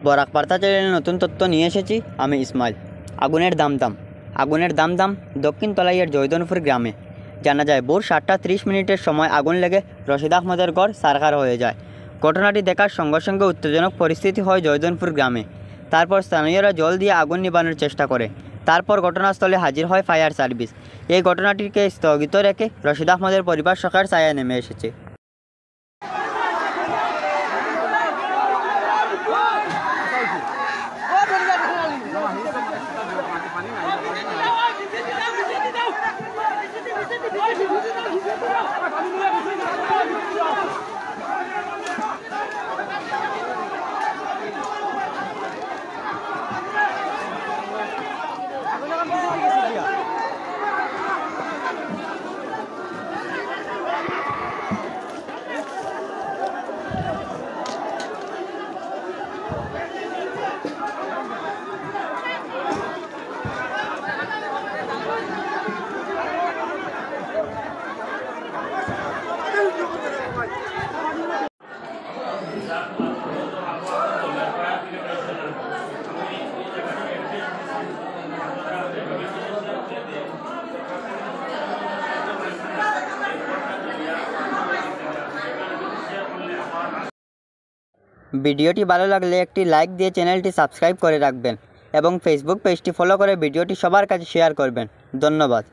বরাক বার্তা চ্যানেলে নতুন তথ্য নিয়ে এসেছি আমি ইসমাইল। আগুনের দাম দক্ষিণ তলাইয়ের জয়দনপুর গ্রামে। জানা যায় ভোর 7:30 সময় আগুন লেগে রশিদ আহমদের ঘর ছারখার হয়ে যায়। ঘটনাটি দেখার সঙ্গে সঙ্গে উত্তেজনক পরিস্থিতি হয় জয়দনপুর গ্রামে। তারপর স্থানীয়রা জল দিয়ে আগুন নিবানোর চেষ্টা করে। তারপর ঘটনাস্থলে হাজির হয় ফায়ার সার্ভিস। এই ঘটনাটিকে স্থগিত রেখে রশিদ আহমদের পরিবার শোকের ছায়ায় নেমে এসেছে। ভিডিওটি ভালো লাগলে একটি লাইক দিয়ে চ্যানেলটি সাবস্ক্রাইব করে রাখবেন এবং ফেসবুক পেজটি ফলো করে ভিডিওটি সবার কাছে শেয়ার করবেন। ধন্যবাদ।